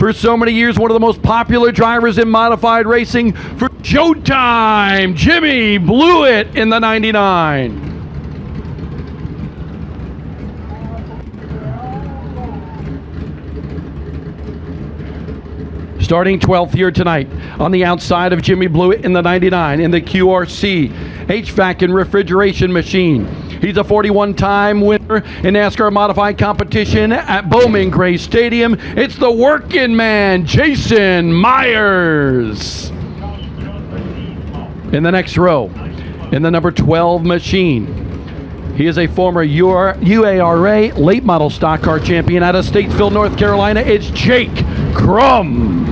For so many years, one of the most popular drivers in modified racing for Showtime, Jimmy Blewett in the 99. Starting 12th here tonight on the outside of Jimmy Blewett in the 99 in the QRC HVAC and refrigeration machine. He's a 41-time winner in NASCAR modified competition at Bowman Gray Stadium. It's the working man, Jason Myers. In the next row, in the number 12 machine, he is a former UARA late model stock car champion out of Statesville, North Carolina. It's Jake Crum.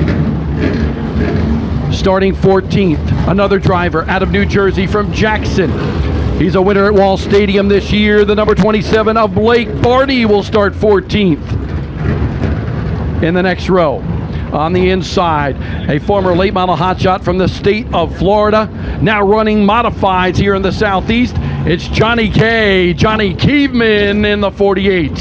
Starting 14th, another driver out of New Jersey from Jackson. He's a winner at Wall Stadium this year. The number 27 of Blake Barty will start 14th. In the next row, on the inside, a former late model hotshot from the state of Florida, now running modifieds here in the Southeast. It's Johnny Keeveman in the 48.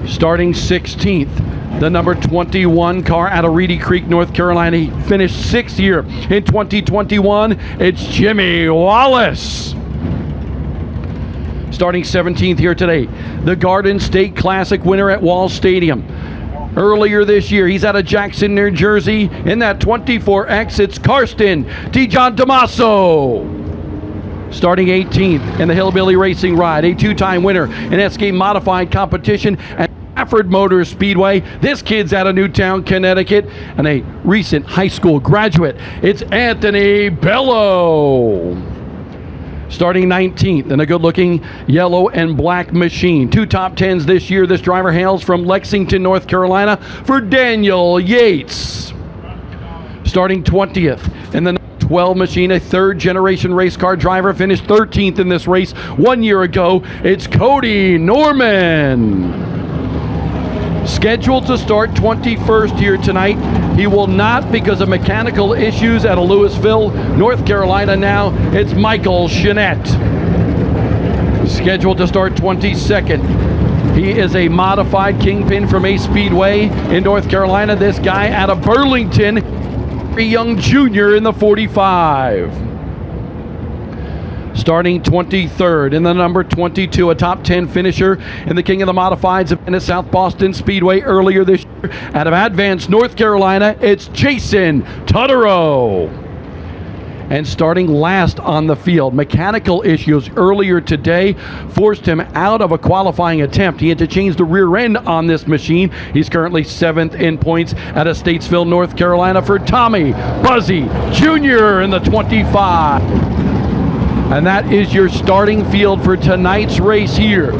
Starting 16th, the number 21 car out of Reedy Creek, North Carolina. He finished 6th here in 2021. It's Jimmy Wallace. Starting 17th here today, the Garden State Classic winner at Wall Stadium. Earlier this year, he's out of Jackson, New Jersey. In that 24X, it's Karsten Dijon Damaso. Starting 18th in the Hillbilly Racing Ride, a two-time winner in SK Modified competition at Stafford Motor Speedway. This kid's out of Newtown, Connecticut, and a recent high school graduate. It's Anthony Bello. Starting 19th in a good-looking yellow and black machine. 2 top 10s this year. This driver hails from Lexington, North Carolina for Daniel Yates. Starting 20th in the 12 machine, a third-generation race car driver, finished 13th in this race 1 year ago. It's Cody Norman. Scheduled to start 21st here tonight. He will not because of mechanical issues at Louisville, North Carolina now. It's Michael Chenette. Scheduled to start 22nd. He is a modified kingpin from A Speedway in North Carolina. This guy out of Burlington, a young junior in the 45. Starting 23rd in the number 22, a top 10 finisher in the King of the Modifieds event at South Boston Speedway earlier this year. Out of Advance, North Carolina, it's Jason Tutterow. And starting last on the field, mechanical issues earlier today forced him out of a qualifying attempt. He had to change the rear end on this machine. He's currently 7th in points out of Statesville, North Carolina for Tommy Buzzy Jr. in the 25. And that is your starting field for tonight's race here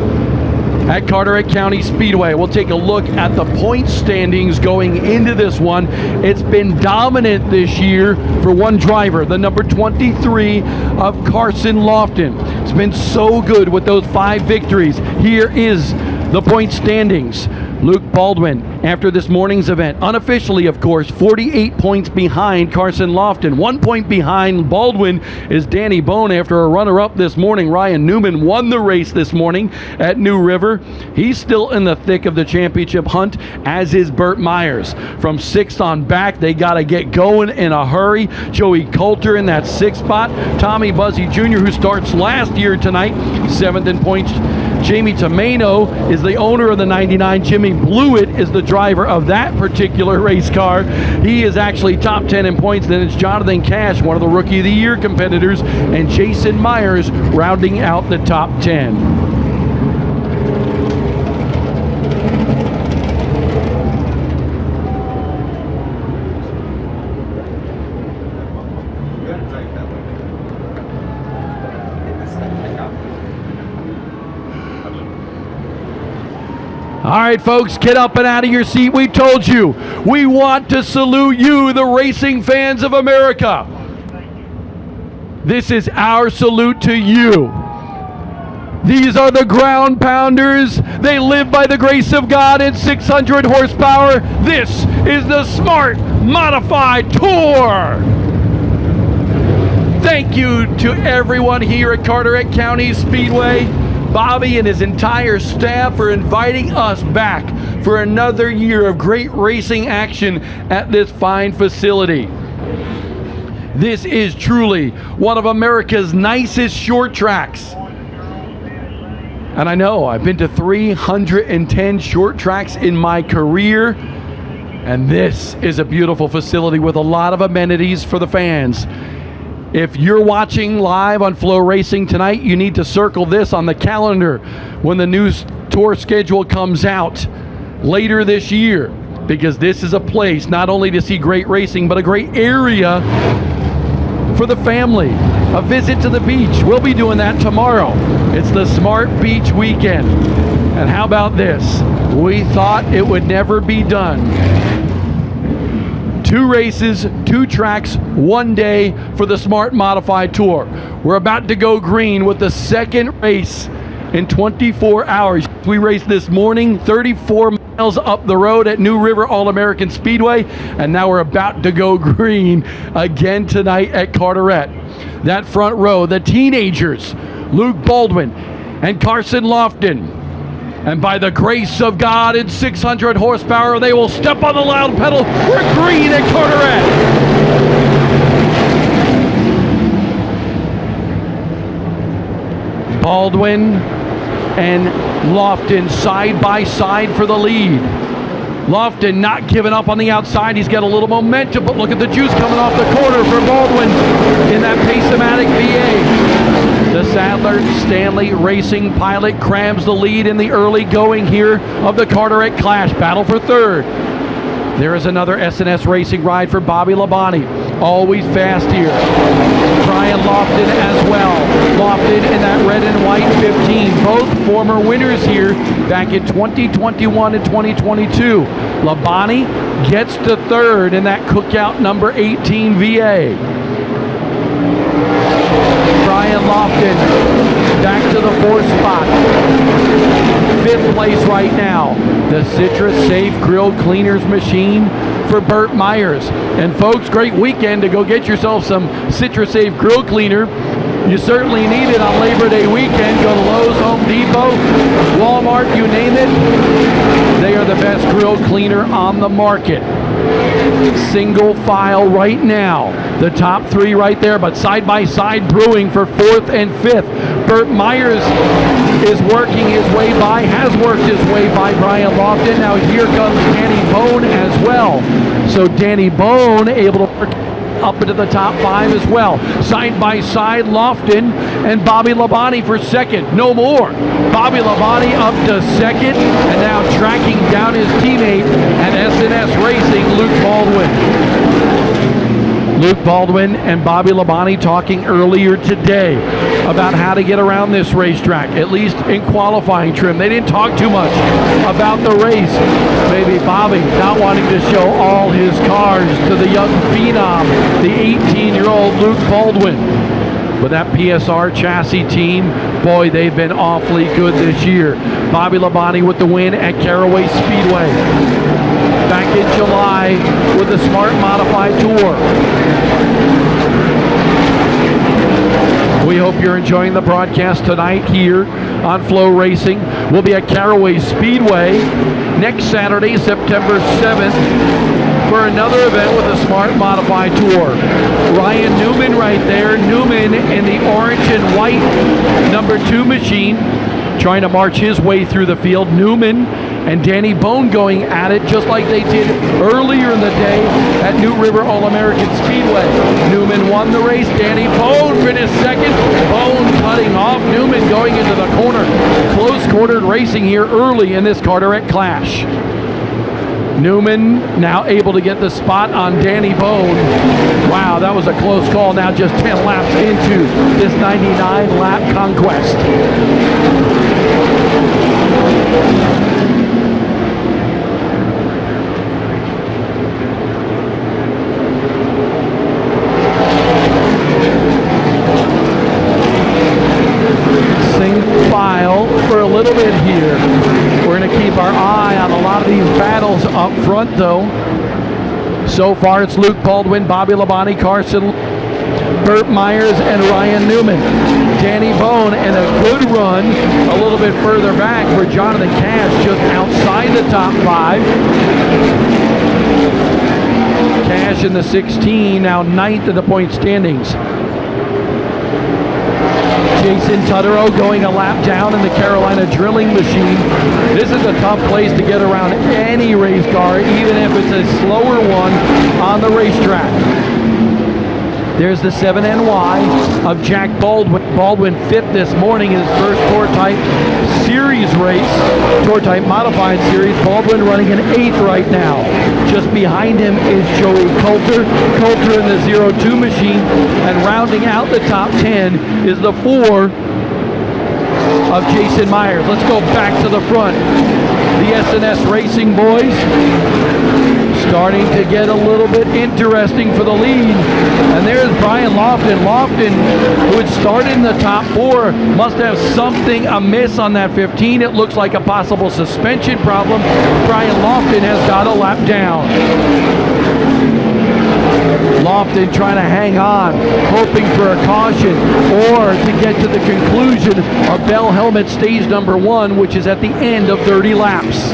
at Carteret County Speedway. We'll take a look at the point standings going into this one. It's been dominant this year for one driver, the number 23 of Carson Lofton. It's been so good with those 5 victories. Here is the point standings. Luke Baldwin, after this morning's event, unofficially, of course, 48 points behind Carson Lofton. 1 point behind Baldwin is Danny Bone after a runner-up this morning. Ryan Newman won the race this morning at New River. He's still in the thick of the championship hunt, as is Burt Myers. From 6th on back, they got to get going in a hurry. Joey Coulter in that 6th spot. Tommy Buzzy Jr., who starts last year tonight, 7th in points. Jamie Tomeno is the owner of the 99. Jimmy Blewett is the driver of that particular race car. He is actually top 10 in points. Then it's Jonathan Cash, one of the Rookie of the Year competitors, and Jason Myers rounding out the top 10. All right, folks, get up and out of your seat. We told you, we want to salute you, the racing fans of America. This is our salute to you. These are the ground pounders. They live by the grace of God at 600 horsepower. This is the Smart Modified Tour. Thank you to everyone here at Carteret County Speedway Bobby and his entire staff are inviting us back for another year of great racing action at this fine facility. This is truly one of America's nicest short tracks. And I know I've been to 310 short tracks in my career, and this is a beautiful facility with a lot of amenities for the fans. If you're watching live on FloRacing tonight, you need to circle this on the calendar when the new tour schedule comes out later this year, because this is a place not only to see great racing, but a great area for the family. A visit to the beach. We'll be doing that tomorrow. It's the Smart Beach Weekend. And how about this? We thought it would never be done. 2 races, 2 tracks, 1 day for the Smart Modified Tour. We're about to go green with the second race in 24 hours. We raced this morning 34 miles up the road at New River All-American Speedway, and now we're about to go green again tonight at Carteret. That front row, the teenagers, Luke Baldwin and Carson Lofton. And by the grace of God and 600 horsepower, they will step on the loud pedal. We're green at Carteret. Baldwin and Lofton side by side for the lead. Lofton not giving up on the outside. He's got a little momentum, but look at the juice coming off the corner for Baldwin in that Pace-O-Matic VA. The Sadler Stanley Racing pilot crams the lead in the early going here of the Carteret Clash. Battle for third. There is another S&S Racing ride for Bobby Labonte. Always fast here. Brian Lofton as well. Lofton in that red and white 15. Both former winners here back in 2021 and 2022. Labonte gets to third in that cookout number 18 VA. Brian Lofton back to the 4th spot. 5th place right now. The Citrus Safe Grill Cleaners machine for Burt Myers. And folks, great weekend to go get yourself some Citrus Safe Grill Cleaner. You certainly need it on Labor Day weekend. Go to Lowe's, Home Depot, Walmart, you name it. They are the best grill cleaner on the market. Single file right now. The top 3 right there, but side by side brewing for 4th and 5th. Burt Myers is working his way by, has worked his way by Brian Lofton. Now here comes Danny Bone as well. So Danny Bone able to work up into the top 5 as well. Side by side, Lofton and Bobby Labonte for second. No more. Bobby Labonte up to second, and now tracking down his teammate at S&S Racing, Luke Baldwin. Luke Baldwin and Bobby Labonte talking earlier today about how to get around this racetrack, at least in qualifying trim. They didn't talk too much about the race. Maybe Bobby not wanting to show all his cars to the young phenom, the 18-year-old Luke Baldwin. But that PSR chassis team, boy, they've been awfully good this year. Bobby Labonte with the win at Caraway Speedway back in July with the Smart Modified Tour. We hope you're enjoying the broadcast tonight here on FloRacing. We'll be at Caraway Speedway next Saturday, September 7th, for another event with the Smart Modified Tour. Ryan Newman right there. Newman in the orange and white number 2 machine, trying to march his way through the field. Newman and Danny Bone going at it just like they did earlier in the day at New River All-American Speedway. Newman won the race. Danny Bone finished second. Bone cutting off. Newman going into the corner. Close-quartered racing here early in this Carteret Clash. Newman now able to get the spot on Danny Bone. Wow, that was a close call. Now just 10 laps into this 99-lap conquest. Single file for a little bit here. We're going to keep our eye on a lot of these battles up front, though. So far, it's Luke Baldwin, Bobby Labonte, Carson Burt Myers and Ryan Newman. Danny Bone, and a good run a little bit further back for Jonathan Cash, just outside the top 5. Cash in the 16, now 9th in the point standings. Jason Tutterow going a lap down in the Carolina drilling machine. This is a tough place to get around any race car, even if it's a slower one on the racetrack. There's the 7NY of Jack Baldwin. Baldwin 5th this morning in his first Tour Type Series race, Tour Type Modified Series. Baldwin running in 8th right now. Just behind him is Joey Coulter. Coulter in the 02 machine. And rounding out the top 10 is the 4 of Jason Myers. Let's go back to the front. The S&S Racing boys starting to get a little bit interesting for the lead. And there's Brian Lofton. Lofton, who had started in the top 4, must have something amiss on that 15. It looks like a possible suspension problem. Brian Lofton has got a lap down. Lofton trying to hang on, hoping for a caution or to get to the conclusion of Bell Helmet stage number 1, which is at the end of 30 laps.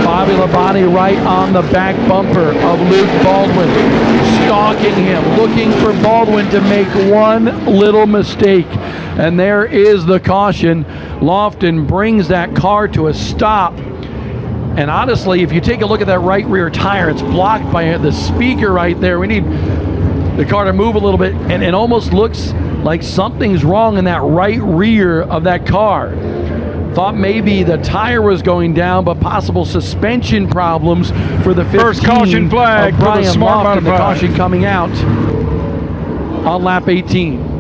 Bobby Labonte right on the back bumper of Luke Baldwin, stalking him, looking for Baldwin to make one little mistake. And there is the caution. Lofton brings that car to a stop. And honestly, if you take a look at that right rear tire, it's blocked by the speaker right there. We need the car to move a little bit, and it almost looks like something's wrong in that right rear of that car. Thought maybe the tire was going down, but possible suspension problems for the 15. First caution flag for the Smart Modified. The caution coming out on lap 18.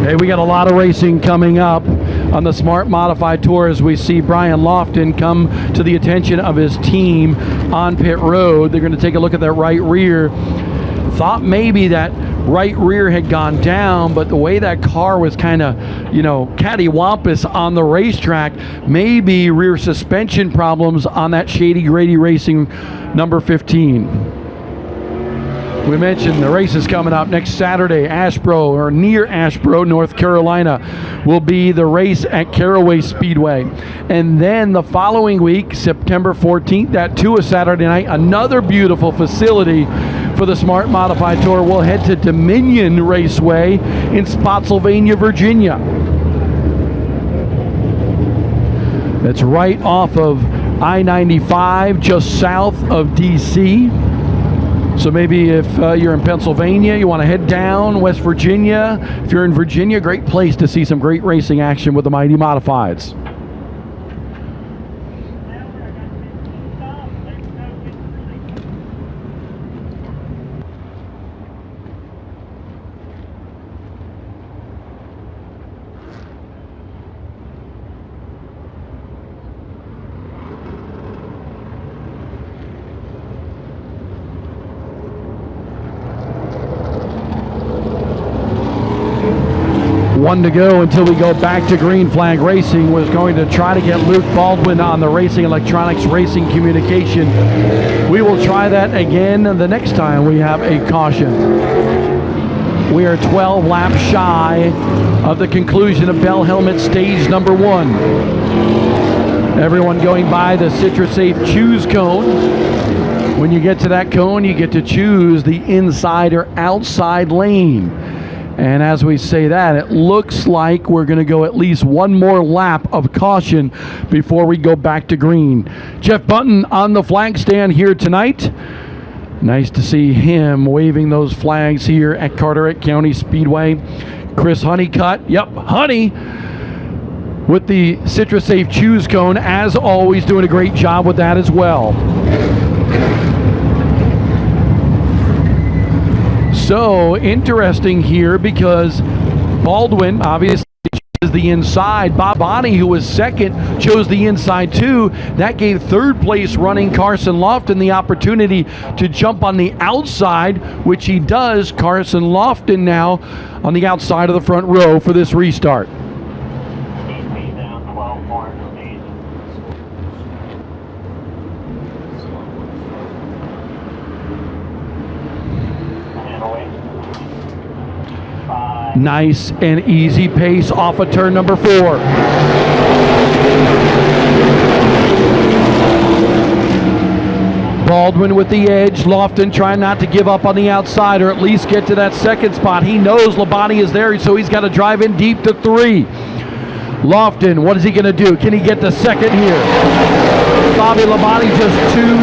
Hey, we got a lot of racing coming up on the Smart Modified Tour as we see Brian Lofton come to the attention of his team on pit road. They're going to take a look at that right rear. Thought maybe that right rear had gone down, but the way that car was kind of, cattywampus on the racetrack, maybe rear suspension problems on that Shady Grady Racing number 15. We mentioned the race is coming up next Saturday. Asheboro, or near Asheboro, North Carolina, will be the race at Caraway Speedway. And then the following week, September 14th, that too is Saturday night, another beautiful facility for the Smart Modified Tour. We'll head to Dominion Raceway in Spotsylvania, Virginia. That's right off of I-95, just south of D.C. So maybe if you're in Pennsylvania, you want to head down, West Virginia. If you're in Virginia, great place to see some great racing action with the Mighty Modifieds. One to go until we go back to green flag racing. Was going to try to get Luke Baldwin on the Racing Electronics Racing Communication. We will try that again the next time we have a caution. We are 12 laps shy of the conclusion of Bell Helmet stage number 1. Everyone going by the CitraSafe Choose cone. When you get to that cone, you get to choose the inside or outside lane. And as we say that, it looks like we're going to go at least one more lap of caution before we go back to green. Jeff Bunton on the flag stand here tonight. Nice to see him waving those flags here at Carteret County Speedway. Chris Honeycutt, Honey, with the CitraSafe Choose cone, as always, doing a great job with that as well. So interesting here because Baldwin obviously chose the inside. Bob Bonney, who was second, chose the inside too. That gave third place running Carson Lofton the opportunity to jump on the outside, which he does. Carson Lofton now on the outside of the front row for this restart. Nice and easy pace off of turn number 4. Baldwin with the edge. Lofton trying not to give up on the outside or at least get to that second spot. He knows Labonte is there, so he's got to drive in deep to 3. Lofton, what is he going to do? Can he get the second here? Bobby Labonte just too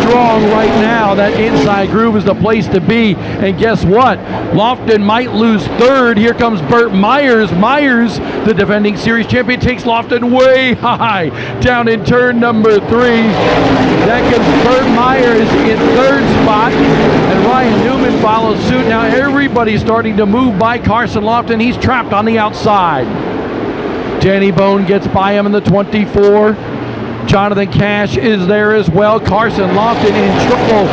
strong right now. That inside groove is the place to be. And guess what? Lofton might lose third. Here comes Burt Myers. Myers, the defending series champion, takes Lofton way high down in turn number 3. That gives Burt Myers in third spot. And Ryan Newman follows suit. Now everybody's starting to move by Carson Lofton. He's trapped on the outside. Danny Bone gets by him in the 24. Jonathan Cash is there as well. Carson Lofton in trouble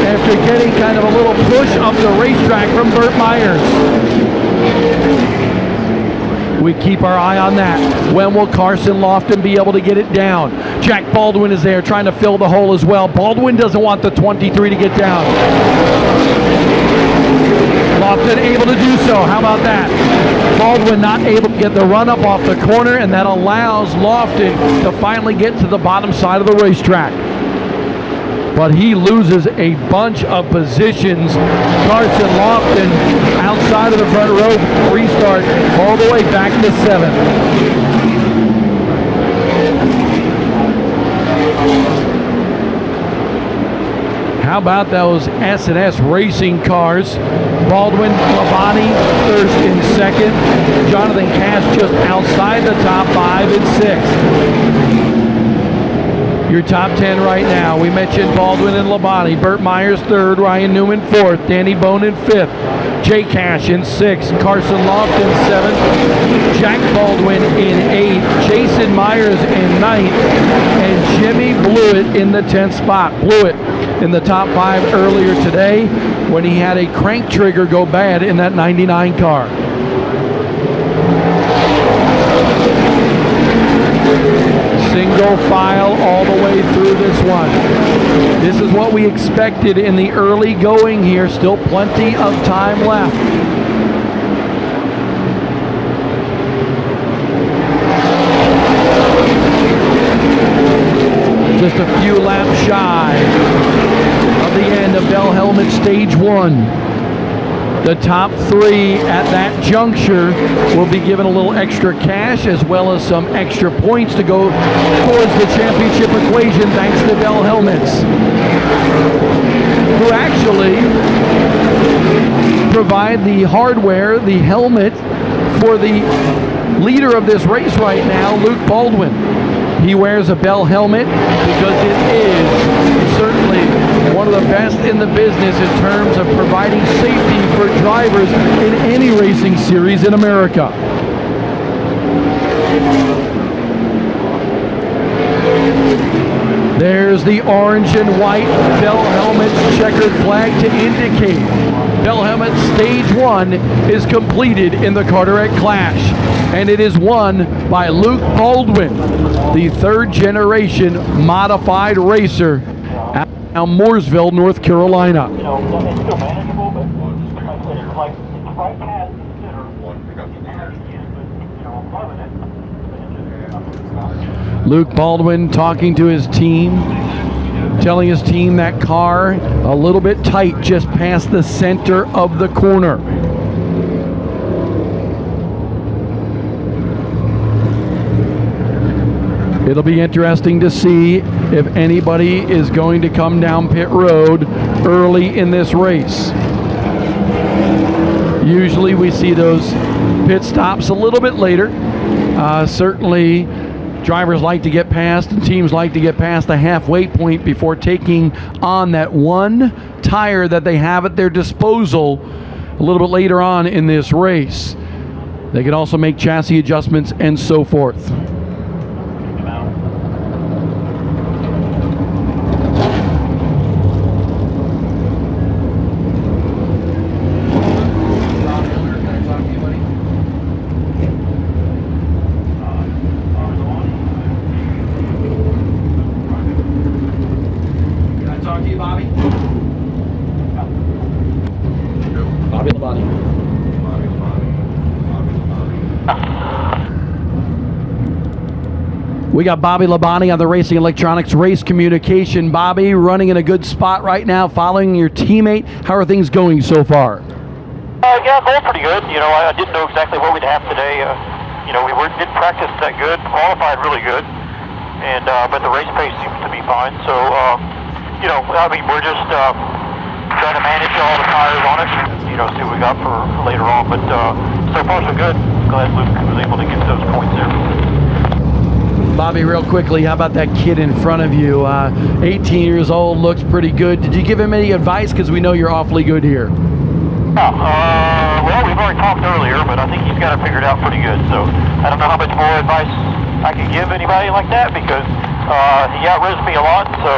after getting kind of a little push up the racetrack from Burt Myers. We keep our eye on that. When will Carson Lofton be able to get it down? Jack Baldwin is there trying to fill the hole as well. Baldwin doesn't want the 23 to get down. Lofton able to do so. How about that? Baldwin not able to get the run up off the corner, and that allows Lofton to finally get to the bottom side of the racetrack. But he loses a bunch of positions. Carson Lofton outside of the front row, restart all the way back to 7th. How about those S&S racing cars? Baldwin, Labonte, first and second. Jonathan Cash just outside the top 5 and 6. Your top 10 right now. We mentioned Baldwin and Labonte. Burt Myers third, Ryan Newman fourth, Danny Bone in 5th, Jay Cash in 6th, Carson Lofton 7th, Jack Baldwin in 8th, Jason Myers in 9th, and Jimmy Blewett in the 10th spot. Blewett in the top 5 earlier today when he had a crank trigger go bad in that 99 car. Single file all the way through this one. This is what we expected in the early going here. Still plenty of time left. Just a few laps shy of the end of Bell Helmet Stage 1. The top 3 at that juncture will be given a little extra cash as well as some extra points to go towards the championship equation thanks to Bell Helmets, who actually provide the hardware, the helmet, for the leader of this race right now, Luke Baldwin. He wears a Bell helmet because it is certainly one of the best in the business in terms of providing safety for drivers in any racing series in America. There's the orange and white Bell Helmets checkered flag to indicate Bell Helmet Stage 1 is completed in the Carteret Clash, and it is won by Luke Baldwin, the 3rd generation modified racer at Mooresville, North Carolina. You know, it's still manageable, but it's like right past Luke Baldwin talking to his team, telling his team that car a little bit tight just past the center of the corner. It'll be interesting to see if anybody is going to come down pit road early in this race. Usually we see those pit stops a little bit later. Certainly Drivers like to get past and teams like to get past the halfway point before taking on that one tire that they have at their disposal a little bit later on in this race. They can also make chassis adjustments and so forth. We got Bobby Labonte on the Racing Electronics Race Communication. Bobby, running in a good spot right now, following your teammate. How are things going so far? Yeah, going pretty good. You know, I didn't know exactly what we'd have today. You know, we didn't practice that good, qualified really good, and but the race pace seems to be fine. So, you know, I mean, we're just trying to manage all the tires on it. You know, see what we got for later on. But so far so good. Glad Luke was able to get those points there. Bobby, real quickly, how about that kid in front of you? 18 years old, looks pretty good. Did you give him any advice? Because we know you're awfully good here. Well, we've already talked earlier, but I think he's got it figured out pretty good. So I don't know how much more advice I could give anybody like that because he outrides me a lot. So,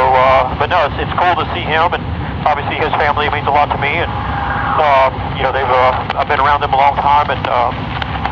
but no, it's cool to see him, and obviously his family means a lot to me. And you know, I've been around them a long time, and